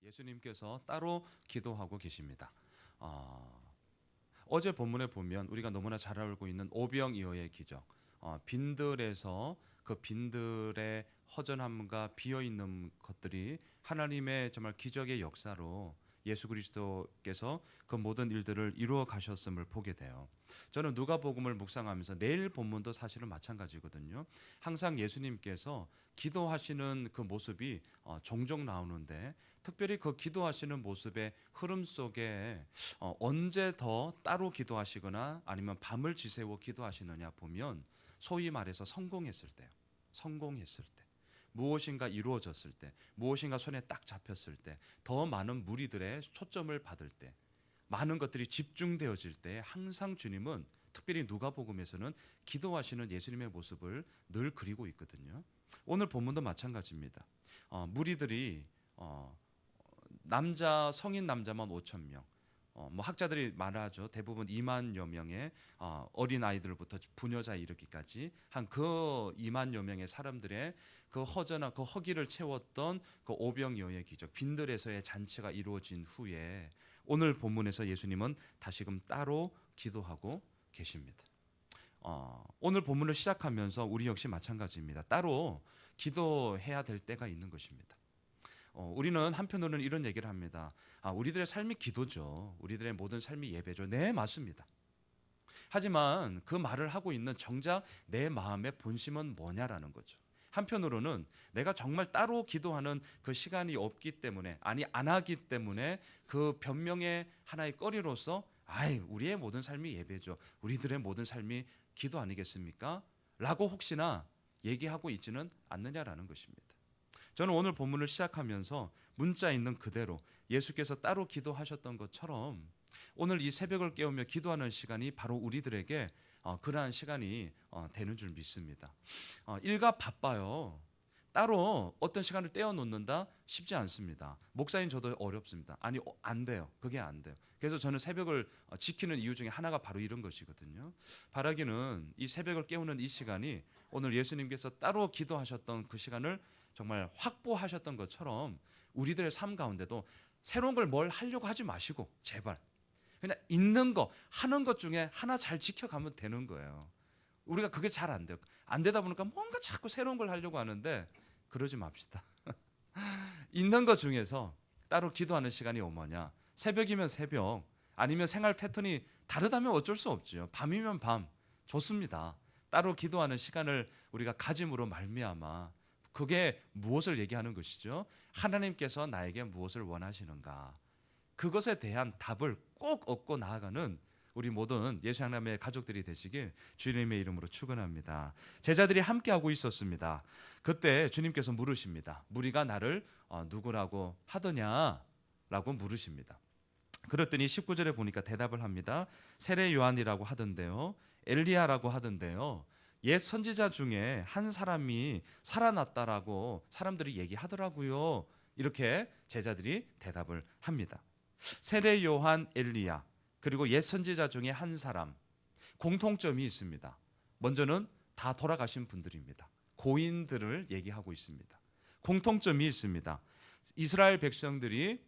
예수님께서 따로 기도하고 계십니다. 어제 본문에 보면 우리가 너무나 잘 알고 있는 오병이어의 기적, 빈들에서 그 빈들의 허전함과 비어있는 것들이 하나님의 정말 기적의 역사로 예수 그리스도께서 그 모든 일들을 이루어 가셨음을 보게 돼요. 저는 누가복음을 묵상하면서 내일 본문도 사실은 마찬가지거든요. 항상 예수님께서 기도하시는 그 모습이 종종 나오는데, 특별히 그 기도하시는 모습의 흐름 속에 언제 더 따로 기도하시거나 아니면 밤을 지새워 기도하시느냐 보면, 소위 말해서 성공했을 때요. 성공했을 때, 무엇인가 이루어졌을 때, 무엇인가 손에 딱 잡혔을 때, 더 많은 무리들의 초점을 받을 때, 많은 것들이 집중되어질 때 항상 주님은, 특별히 누가복음에서는 기도하시는 예수님의 모습을 늘 그리고 있거든요. 오늘 본문도 마찬가지입니다. 무리들이 성인 남자만 5천 명, 학자들이 말하죠. 대부분 2만여 명의 어린 아이들부터 부녀자에 이르기까지 한 그 2만여 명의 사람들의 그 허전한 그 허기를 채웠던 그 오병이어의 기적, 빈들에서의 잔치가 이루어진 후에 오늘 본문에서 예수님은 다시금 따로 기도하고 계십니다. 오늘 본문을 시작하면서 우리 역시 마찬가지입니다. 따로 기도해야 될 때가 있는 것입니다. 우리는 한편으로는 이런 얘기를 합니다. 우리들의 삶이 기도죠. 우리들의 모든 삶이 예배죠. 네, 맞습니다. 하지만 그 말을 하고 있는 정작 내 마음의 본심은 뭐냐라는 거죠. 한편으로는 내가 정말 따로 기도하는 그 시간이 없기 때문에, 아니 안 하기 때문에 그 변명의 하나의 거리로서 우리의 모든 삶이 예배죠. 우리들의 모든 삶이 기도 아니겠습니까? 라고 혹시나 얘기하고 있지는 않느냐라는 것입니다. 저는 오늘 본문을 시작하면서 문자 있는 그대로 예수께서 따로 기도하셨던 것처럼 오늘 이 새벽을 깨우며 기도하는 시간이 바로 우리들에게 그러한 시간이 되는 줄 믿습니다. 일가 바빠요. 따로 어떤 시간을 떼어놓는다 쉽지 않습니다. 목사인 저도 어렵습니다. 안 돼요. 그게 안 돼요. 그래서 저는 새벽을 지키는 이유 중에 하나가 바로 이런 것이거든요. 바라기는 이 새벽을 깨우는 이 시간이 오늘 예수님께서 따로 기도하셨던 그 시간을 정말 확보하셨던 것처럼 우리들의 삶 가운데도 새로운 걸 뭘 하려고 하지 마시고 제발 그냥 있는 거, 하는 것 중에 하나 잘 지켜가면 되는 거예요. 우리가 그게 잘 안 돼요. 안 되다 보니까 뭔가 자꾸 새로운 걸 하려고 하는데 그러지 맙시다. 있는 것 중에서 따로 기도하는 시간이 뭐냐? 새벽이면 새벽, 아니면 생활 패턴이 다르다면 어쩔 수 없죠. 밤이면 밤, 좋습니다. 따로 기도하는 시간을 우리가 가짐으로 말미암아 그게 무엇을 얘기하는 것이죠? 하나님께서 나에게 무엇을 원하시는가? 그것에 대한 답을 꼭 얻고 나아가는 우리 모든 예수 하나님의 가족들이 되시길 주님의 이름으로 축원합니다. 제자들이 함께하고 있었습니다. 그때 주님께서 물으십니다. 무리가 나를 누구라고 하더냐라고 물으십니다. 그랬더니 19절에 보니까 대답을 합니다. 세례 요한이라고 하던데요, 엘리야라고 하던데요, 옛 선지자 중에 한 사람이 살아났다라고 사람들이 얘기하더라고요. 이렇게 제자들이 대답을 합니다. 세례 요한, 엘리야, 그리고 옛 선지자 중에 한 사람, 공통점이 있습니다. 먼저는 다 돌아가신 분들입니다. 고인들을 얘기하고 있습니다. 공통점이 있습니다. 이스라엘 백성들이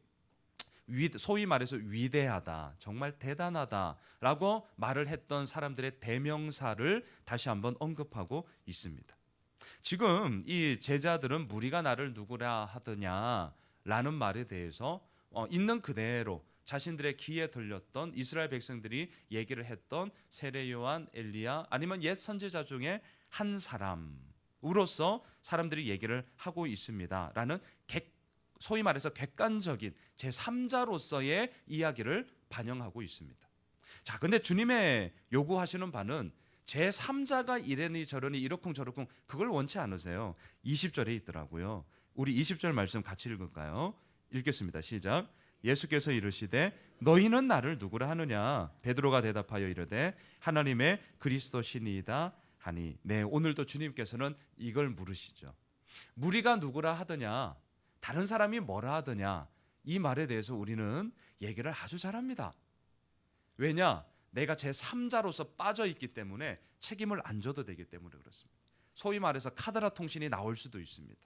소위 말해서 위대하다, 정말 대단하다라고 말을 했던 사람들의 대명사를 다시 한번 언급하고 있습니다. 지금 이 제자들은 무리가 나를 누구라 하더냐라는 말에 대해서 있는 그대로 자신들의 귀에 들렸던 이스라엘 백성들이 얘기를 했던 세례 요한, 엘리야, 아니면 옛 선지자 중에 한 사람으로서 사람들이 얘기를 하고 있습니다라는 소위 말해서 객관적인 제3자로서의 이야기를 반영하고 있습니다. 자, 근데 주님의 요구하시는 바는 제3자가 이러니 저러니 이러쿵저러쿵 그걸 원치 않으세요. 20절에 있더라고요. 우리 20절 말씀 같이 읽을까요? 읽겠습니다. 시작. 예수께서 이르시되 너희는 나를 누구라 하느냐? 베드로가 대답하여 이르되 하나님의 그리스도시니이다 하니. 네, 오늘도 주님께서는 이걸 물으시죠. 무리가 누구라 하더냐? 다른 사람이 뭐라 하더냐? 이 말에 대해서 우리는 얘기를 아주 잘합니다. 왜냐? 내가 제3자로서 빠져있기 때문에 책임을 안 져도 되기 때문에 그렇습니다. 소위 말해서 카더라 통신이 나올 수도 있습니다.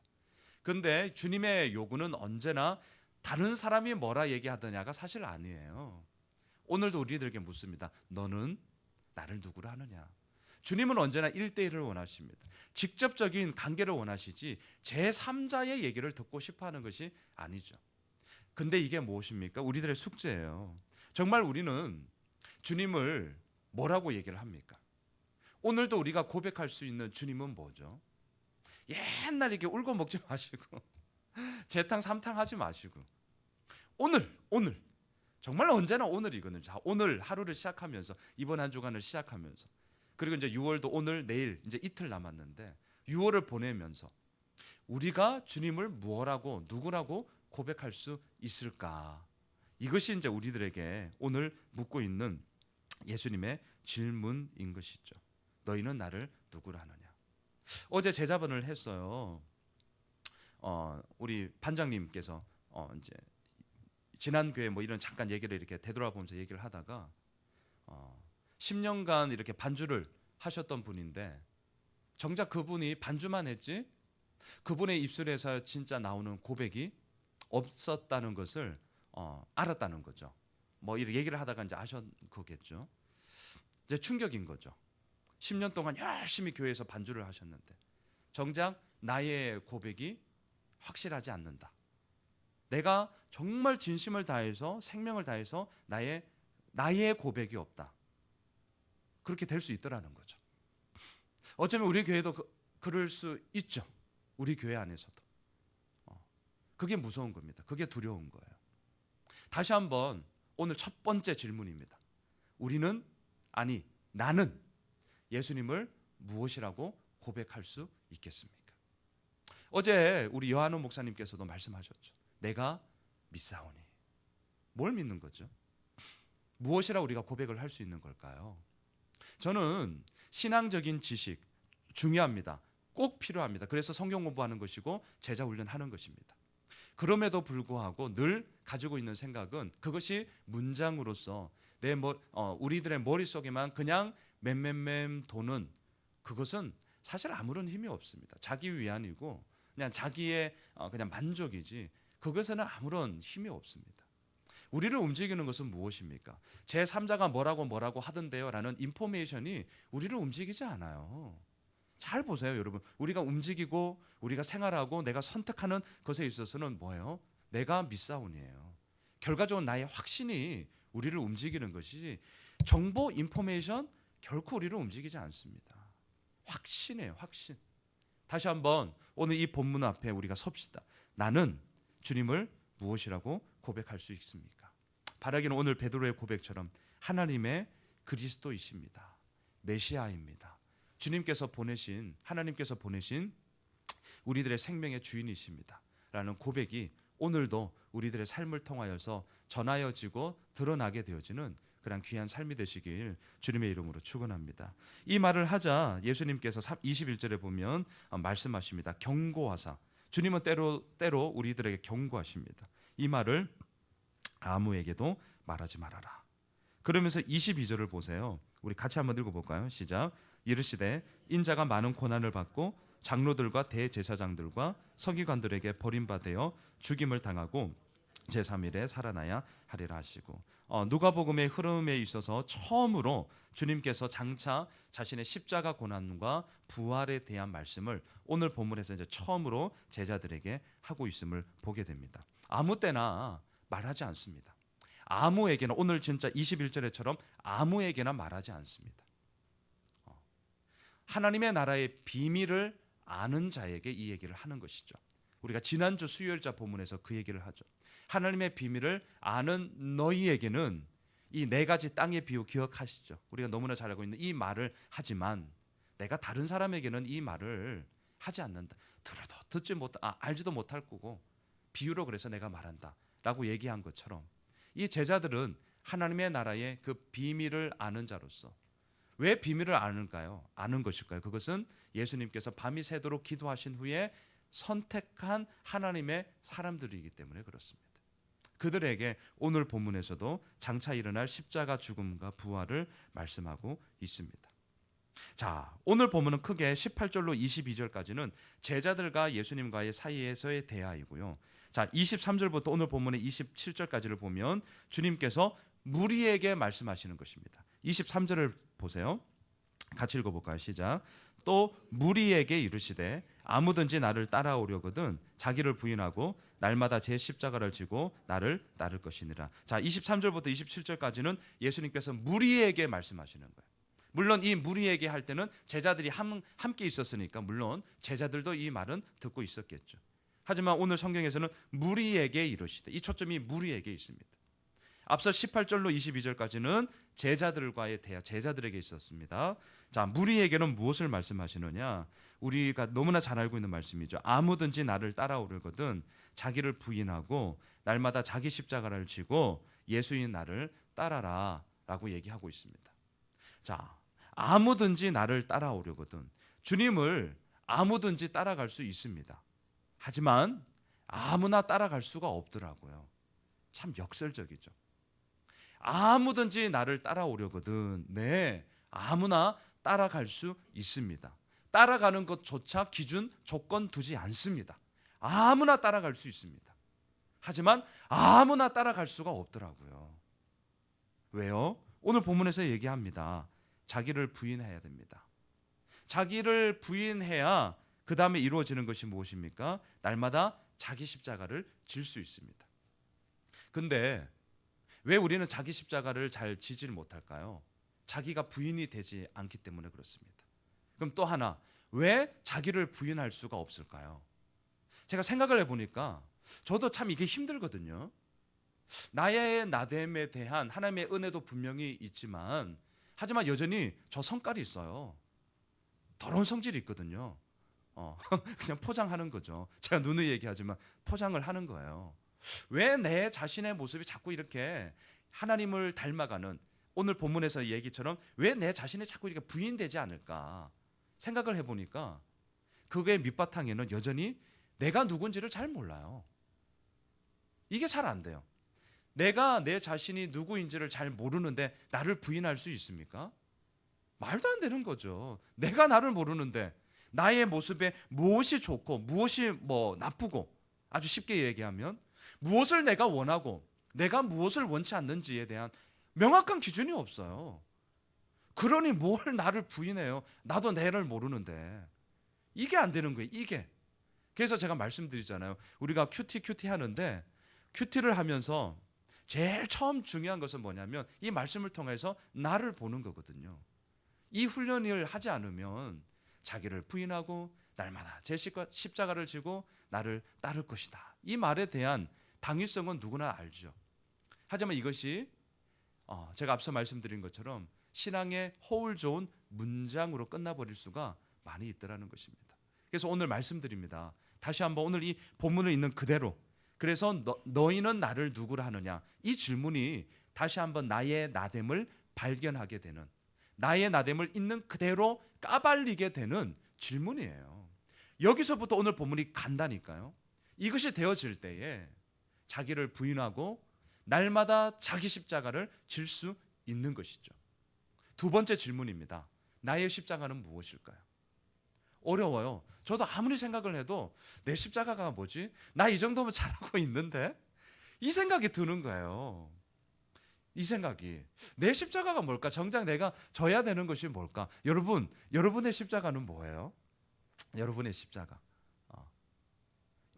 그런데 주님의 요구는 언제나 다른 사람이 뭐라 얘기하더냐가 사실 아니에요. 오늘도 우리들에게 묻습니다. 너는 나를 누구로 하느냐? 주님은 언제나 1대1을 원하십니다. 직접적인 관계를 원하시지 제3자의 얘기를 듣고 싶어하는 것이 아니죠. 근데 이게 무엇입니까? 우리들의 숙제예요. 정말 우리는 주님을 뭐라고 얘기를 합니까? 오늘도 우리가 고백할 수 있는 주님은 뭐죠? 옛날 이렇게 울고 먹지 마시고 재탕 삼탕 하지 마시고 오늘 정말 언제나 오늘이거든요. 자, 오늘 하루를 시작하면서 이번 한 주간을 시작하면서 그리고 이제 6월도 오늘 내일 이제 이틀 남았는데 6월을 보내면서 우리가 주님을 무엇라고 누구라고 고백할 수 있을까? 이것이 이제 우리들에게 오늘 묻고 있는 예수님의 질문인 것이죠. 너희는 나를 누구라 하느냐? 어제 제자반을 했어요. 우리 반장님께서 이제 지난 교회 뭐 이런 잠깐 얘기를 이렇게 되돌아보면서 얘기를 하다가 10년간 이렇게 반주를 하셨던 분인데 정작 그분이 반주만 했지 그분의 입술에서 진짜 나오는 고백이 없었다는 것을 알았다는 거죠. 뭐 이렇게 얘기를 하다가 이제 아셨 거겠죠. 이제 충격인 거죠. 10년 동안 열심히 교회에서 반주를 하셨는데 정작 나의 고백이 확실하지 않는다. 내가 정말 진심을 다해서 생명을 다해서 나의 고백이 없다. 그렇게 될 수 있더라는 거죠. 어쩌면 우리 교회도 그럴 수 있죠. 우리 교회 안에서도. 그게 무서운 겁니다. 그게 두려운 거예요. 다시 한번 오늘 첫 번째 질문입니다. 나는 예수님을 무엇이라고 고백할 수 있겠습니까? 어제 우리 여한우 목사님께서도 말씀하셨죠. 내가 믿사오니. 뭘 믿는 거죠? 무엇이라 우리가 고백을 할 수 있는 걸까요? 저는 신앙적인 지식 중요합니다. 꼭 필요합니다. 그래서 성경 공부하는 것이고 제자 훈련하는 것입니다. 그럼에도 불구하고 늘 가지고 있는 생각은 그것이 문장으로서 우리들의 머릿속에만 그냥 맴맴맴 도는 그것은 사실 아무런 힘이 없습니다. 자기 위안이고 그냥 자기의 그냥 만족이지 그것에는 아무런 힘이 없습니다. 우리를 움직이는 것은 무엇입니까? 제3자가 뭐라고 하던데요 라는 인포메이션이 우리를 움직이지 않아요. 잘 보세요, 여러분. 우리가 움직이고 우리가 생활하고 내가 선택하는 것에 있어서는 뭐예요? 내가 믿사온이에요. 결과적으로 나의 확신이 우리를 움직이는 것이지 정보, 인포메이션 결코 우리를 움직이지 않습니다. 확신이에요, 확신. 다시 한번 오늘 이 본문 앞에 우리가 섭시다. 나는 주님을 무엇이라고 고백할 수 있습니까? 바라기는 오늘 베드로의 고백처럼 하나님의 그리스도이십니다. 메시아입니다. 하나님께서 보내신 우리들의 생명의 주인이십니다. 라는 고백이 오늘도 우리들의 삶을 통하여서 전하여지고 드러나게 되어지는 그런 귀한 삶이 되시길 주님의 이름으로 축원합니다. 이 말을 하자 예수님께서 21절에 보면 말씀하십니다. 경고하사. 주님은 때로 우리들에게 경고하십니다. 이 말을 아무에게도 말하지 말아라. 그러면서 22절을 보세요. 우리 같이 한번 읽어볼까요? 시작. 이르시되 인자가 많은 고난을 받고 장로들과 대제사장들과 서기관들에게 버림받아 죽임을 당하고 제3일에 살아나야 하리라 하시고 누가복음의 흐름에 있어서 처음으로 주님께서 장차 자신의 십자가 고난과 부활에 대한 말씀을 오늘 본문에서 이제 처음으로 제자들에게 하고 있음을 보게 됩니다. 아무 때나 말하지 않습니다. 아무에게나 오늘 진짜 21절에처럼 아무에게나 말하지 않습니다. 하나님의 나라의 비밀을 아는 자에게 이 얘기를 하는 것이죠. 우리가 지난주 수요일자 본문에서 그 얘기를 하죠. 하나님의 비밀을 아는 너희에게는 이 네 가지 땅의 비유 기억하시죠? 우리가 너무나 잘 알고 있는 이 말을 하지만 내가 다른 사람에게는 이 말을 하지 않는다. 들어도 알지도 못할 거고 비유로 그래서 내가 말한다 라고 얘기한 것처럼 이 제자들은 하나님의 나라의 그 비밀을 아는 자로서 왜 비밀을 아는 것일까요? 그것은 예수님께서 밤이 새도록 기도하신 후에 선택한 하나님의 사람들이기 때문에 그렇습니다. 그들에게 오늘 본문에서도 장차 일어날 십자가 죽음과 부활을 말씀하고 있습니다. 자, 오늘 본문은 크게 18절로 22절까지는 제자들과 예수님과의 사이에서의 대화이고요. 자, 23절부터 오늘 본문의 27절까지를 보면 주님께서 무리에게 말씀하시는 것입니다. 23절을 보세요. 같이 읽어볼까요? 시작. 또 무리에게 이르시되 아무든지 나를 따라오려거든 자기를 부인하고 날마다 제 십자가를 지고 나를 따를 것이니라. 자, 23절부터 27절까지는 예수님께서 무리에게 말씀하시는 거예요. 물론 이 무리에게 할 때는 제자들이 함께 있었으니까 물론 제자들도 이 말은 듣고 있었겠죠. 하지만 오늘 성경에서는 무리에게 이르시되, 이 초점이 무리에게 있습니다. 앞서 18절로 22절까지는 제자들과의 대화, 제자들에게 있었습니다. 자, 무리에게는 무엇을 말씀하시느냐? 우리가 너무나 잘 알고 있는 말씀이죠. 아무든지 나를 따라오려거든 자기를 부인하고 날마다 자기 십자가를 지고 예수인 나를 따라라 라고 얘기하고 있습니다. 자, 아무든지 나를 따라오려거든, 주님을 아무든지 따라갈 수 있습니다. 하지만 아무나 따라갈 수가 없더라고요. 참 역설적이죠. 아무든지 나를 따라오려거든, 네, 아무나 따라갈 수 있습니다. 따라가는 것조차 기준, 조건 두지 않습니다. 아무나 따라갈 수 있습니다. 하지만 아무나 따라갈 수가 없더라고요. 왜요? 오늘 본문에서 얘기합니다. 자기를 부인해야 됩니다. 자기를 부인해야 그 다음에 이루어지는 것이 무엇입니까? 날마다 자기 십자가를 질 수 있습니다. 근데 왜 우리는 자기 십자가를 잘 지지를 못할까요? 자기가 부인이 되지 않기 때문에 그렇습니다. 그럼 또 하나, 왜 자기를 부인할 수가 없을까요? 제가 생각을 해보니까 저도 참 이게 힘들거든요. 나의 나됨에 대한 하나님의 은혜도 분명히 있지만, 하지만 여전히 저 성깔이 있어요. 더러운 성질이 있거든요. 그냥 포장하는 거죠. 제가 누누이 얘기하지만 포장을 하는 거예요. 왜 내 자신의 모습이 자꾸 이렇게 하나님을 닮아가는, 오늘 본문에서 얘기처럼 왜 내 자신이 자꾸 이렇게 부인되지 않을까 생각을 해보니까 그게 밑바탕에는 여전히 내가 누군지를 잘 몰라요. 이게 잘 안 돼요. 내가 내 자신이 누구인지를 잘 모르는데 나를 부인할 수 있습니까? 말도 안 되는 거죠. 내가 나를 모르는데 나의 모습에 무엇이 좋고 무엇이 나쁘고, 아주 쉽게 얘기하면 무엇을 내가 원하고 내가 무엇을 원치 않는지에 대한 명확한 기준이 없어요. 그러니 뭘 나를 부인해요? 나도 나를 모르는데. 이게 안 되는 거예요. 이게. 그래서 제가 말씀드리잖아요. 우리가 큐티 하는데 큐티를 하면서 제일 처음 중요한 것은 뭐냐면 이 말씀을 통해서 나를 보는 거거든요. 이 훈련을 하지 않으면 자기를 부인하고 날마다 제 십자가를 지고 나를 따를 것이다, 이 말에 대한 당위성은 누구나 알죠. 하지만 이것이 제가 앞서 말씀드린 것처럼 신앙의 허울 좋은 문장으로 끝나버릴 수가 많이 있더라는 것입니다. 그래서 오늘 말씀드립니다. 다시 한번 오늘 이 본문을 있는 그대로, 그래서 너희는 나를 누구라 하느냐, 이 질문이 다시 한번 나의 나됨을 발견하게 되는, 나의 나됨을 있는 그대로 까발리게 되는 질문이에요. 여기서부터 오늘 본문이 간다니까요. 이것이 되어질 때에 자기를 부인하고 날마다 자기 십자가를 질 수 있는 것이죠. 두 번째 질문입니다. 나의 십자가는 무엇일까요? 어려워요. 저도 아무리 생각을 해도 내 십자가가 뭐지? 나 이 정도면 잘하고 있는데? 이 생각이 드는 거예요. 이 생각이. 내 십자가가 뭘까? 정작 내가 져야 되는 것이 뭘까? 여러분의 십자가는 뭐예요? 여러분의 십자가.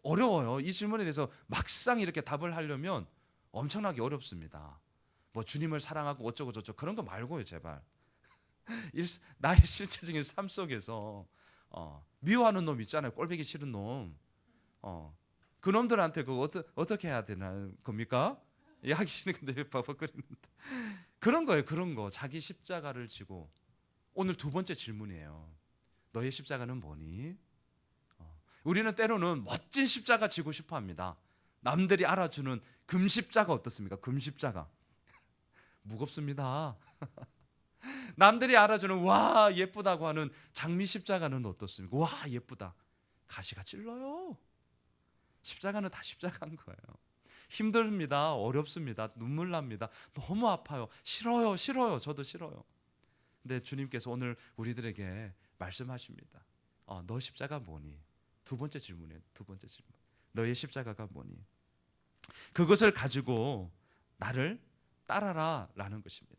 어려워요. 이 질문에 대해서 막상 이렇게 답을 하려면 엄청나게 어렵습니다. 주님을 사랑하고 어쩌고 저쩌고 그런 거 말고요, 제발. 나의 실제적인 삶 속에서 미워하는 놈 있잖아요. 꼴보기 싫은 놈. 그 놈들한테 어떻게 해야 되나 겁니까? 하기 싫은 건데 버벅거리는데. 그런 거예요. 그런 거. 자기 십자가를 지고. 오늘 두 번째 질문이에요. 너의 십자가는 뭐니? 우리는 때로는 멋진 십자가 지고 싶어 합니다. 남들이 알아주는 금십자가 어떻습니까? 금십자가. 무겁습니다. 남들이 알아주는 와 예쁘다고 하는 장미 십자가는 어떻습니까? 와 예쁘다. 가시가 찔러요. 십자가는 다 십자가인 거예요. 힘듭니다. 어렵습니다. 눈물 납니다. 너무 아파요. 싫어요. 저도 싫어요. 근데 주님께서 오늘 우리들에게 말씀하십니다. 너 십자가 뭐니? 두 번째 질문이에요. 두 번째 질문. 너의 십자가가 뭐니? 그것을 가지고 나를 따라라 라는 것입니다.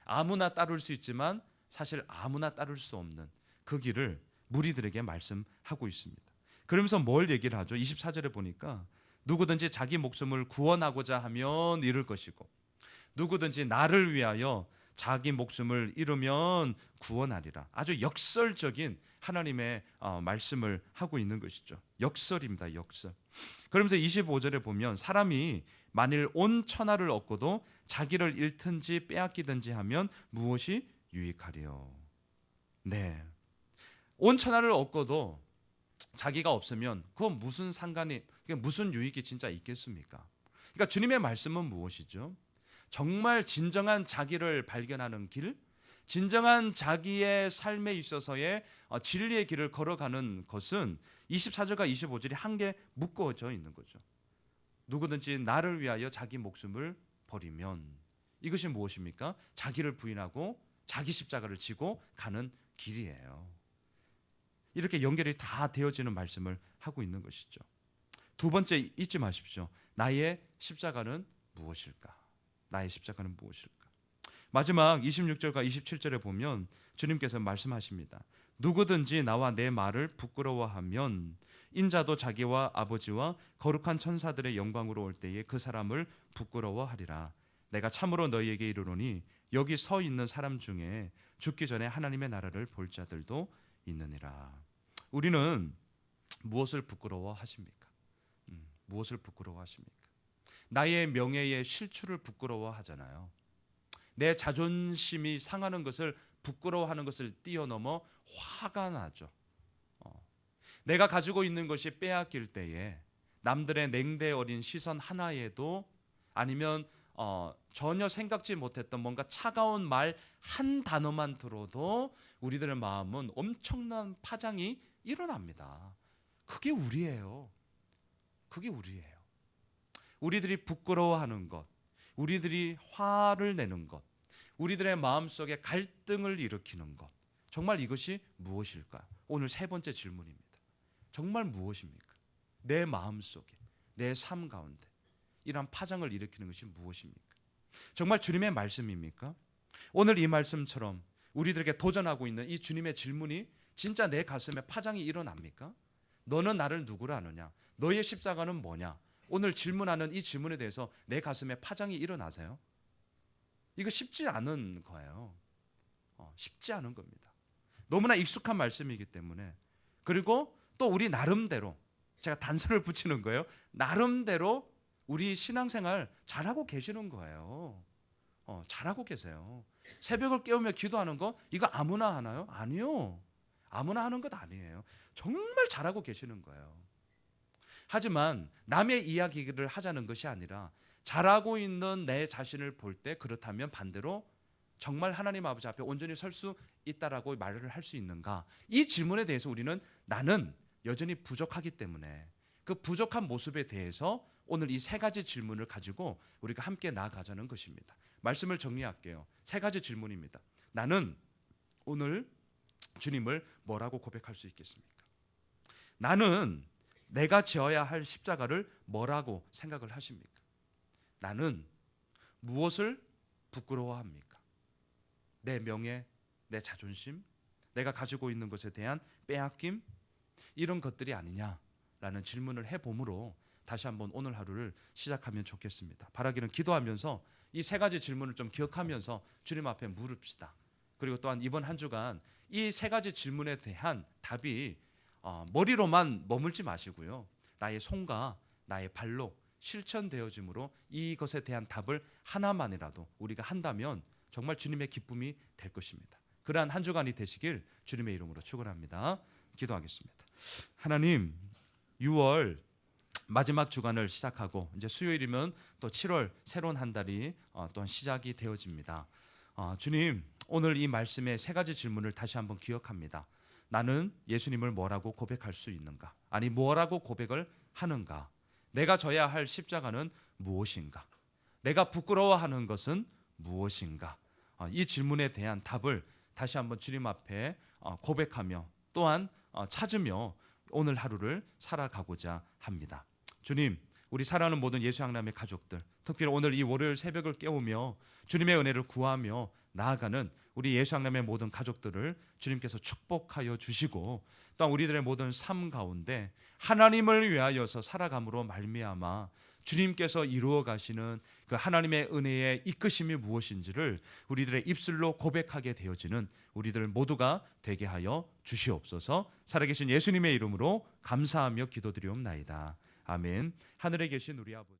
아무나 따를 수 있지만 사실 아무나 따를 수 없는 그 길을 무리들에게 말씀하고 있습니다. 그러면서 뭘 얘기를 하죠? 24절에 보니까 누구든지 자기 목숨을 구원하고자 하면 잃을 것이고 누구든지 나를 위하여 자기 목숨을 잃으면 구원하리라. 아주 역설적인 하나님의 말씀을 하고 있는 것이죠. 역설입니다. 역설. 그러면서 25절에 보면 사람이 만일 온 천하를 얻고도 자기를 잃든지 빼앗기든지 하면 무엇이 유익하리요? 네, 온 천하를 얻고도 자기가 없으면 그건 무슨 상관이, 무슨 유익이 진짜 있겠습니까? 그러니까 주님의 말씀은 무엇이죠? 정말 진정한 자기를 발견하는 길, 진정한 자기의 삶에 있어서의 진리의 길을 걸어가는 것은 24절과 25절이 한 개 묶어져 있는 거죠. 누구든지 나를 위하여 자기 목숨을 버리면, 이것이 무엇입니까? 자기를 부인하고 자기 십자가를 지고 가는 길이에요. 이렇게 연결이 다 되어지는 말씀을 하고 있는 것이죠. 두 번째 잊지 마십시오. 나의 십자가는 무엇일까? 나의 십자가는 무엇일까? 마지막 26절과 27절에 보면 주님께서 말씀하십니다. 누구든지 나와 내 말을 부끄러워하면 인자도 자기와 아버지와 거룩한 천사들의 영광으로 올 때에 그 사람을 부끄러워하리라. 내가 참으로 너희에게 이르노니 여기 서 있는 사람 중에 죽기 전에 하나님의 나라를 볼 자들도 있느니라. 우리는 무엇을 부끄러워하십니까? 무엇을 부끄러워하십니까? 나의 명예의 실추를 부끄러워하잖아요. 내 자존심이 상하는 것을 부끄러워하는 것을 뛰어넘어 화가 나죠. 내가 가지고 있는 것이 빼앗길 때에 남들의 냉대 어린 시선 하나에도, 아니면 전혀 생각지 못했던 뭔가 차가운 말 한 단어만 들어도 우리들의 마음은 엄청난 파장이 일어납니다. 그게 우리예요. 그게 우리예요. 우리들이 부끄러워하는 것, 우리들이 화를 내는 것, 우리들의 마음속에 갈등을 일으키는 것, 정말 이것이 무엇일까요? 오늘 세 번째 질문입니다. 정말 무엇입니까? 내 마음속에, 내 삶 가운데 이러한 파장을 일으키는 것이 무엇입니까? 정말 주님의 말씀입니까? 오늘 이 말씀처럼 우리들에게 도전하고 있는 이 주님의 질문이 진짜 내 가슴에 파장이 일어납니까? 너는 나를 누구라 하느냐? 너의 십자가는 뭐냐? 오늘 질문하는 이 질문에 대해서 내 가슴에 파장이 일어나세요? 이거 쉽지 않은 거예요. 쉽지 않은 겁니다. 너무나 익숙한 말씀이기 때문에. 그리고 또 우리 나름대로, 제가 단서를 붙이는 거예요. 나름대로 우리 신앙생활 잘하고 계시는 거예요. 잘하고 계세요. 새벽을 깨우며 기도하는 거 이거 아무나 하나요? 아니요. 아무나 하는 것 아니에요. 정말 잘하고 계시는 거예요. 하지만 남의 이야기를 하자는 것이 아니라 잘하고 있는 내 자신을 볼 때, 그렇다면 반대로 정말 하나님 아버지 앞에 온전히 설 수 있다라고 말을 할 수 있는가? 이 질문에 대해서 우리는 나는 여전히 부족하기 때문에 그 부족한 모습에 대해서 오늘 이 세 가지 질문을 가지고 우리가 함께 나아가자는 것입니다. 말씀을 정리할게요. 세 가지 질문입니다. 나는 오늘 주님을 뭐라고 고백할 수 있겠습니까? 나는 내가 지어야 할 십자가를 뭐라고 생각을 하십니까? 나는 무엇을 부끄러워합니까? 내 명예, 내 자존심, 내가 가지고 있는 것에 대한 빼앗김, 이런 것들이 아니냐라는 질문을 해봄으로 다시 한번 오늘 하루를 시작하면 좋겠습니다. 바라기는 기도하면서 이 세 가지 질문을 좀 기억하면서 주님 앞에 물읍시다. 그리고 또한 이번 한 주간 이 세 가지 질문에 대한 답이 머리로만 머물지 마시고요. 나의 손과 나의 발로 실천되어짐으로 이것에 대한 답을 하나만이라도 우리가 한다면 정말 주님의 기쁨이 될 것입니다. 그러한 한 주간이 되시길 주님의 이름으로 축원합니다. 기도하겠습니다. 하나님, 6월 마지막 주간을 시작하고 이제 수요일이면 또 7월 새로운 한 달이 또한 시작이 되어집니다. 주님, 오늘 이 말씀의 세 가지 질문을 다시 한번 기억합니다. 나는 예수님을 뭐라고 고백할 수 있는가? 아니, 뭐라고 고백을 하는가? 내가 져야 할 십자가는 무엇인가? 내가 부끄러워하는 것은 무엇인가? 이 질문에 대한 답을 다시 한번 주님 앞에 고백하며 또한 찾으며 오늘 하루를 살아가고자 합니다. 주님, 우리 사랑하는 모든 예수 양남의 가족들, 특별히 오늘 이 월요일 새벽을 깨우며 주님의 은혜를 구하며 나아가는 우리 예수 양남의 모든 가족들을 주님께서 축복하여 주시고, 또한 우리들의 모든 삶 가운데 하나님을 위하여서 살아감으로 말미암아 주님께서 이루어 가시는 그 하나님의 은혜의 이끄심이 무엇인지를 우리들의 입술로 고백하게 되어지는 우리들 모두가 되게 하여 주시옵소서. 살아계신 예수님의 이름으로 감사하며 기도드리옵나이다. 아멘. 하늘에 계신 우리 아버지,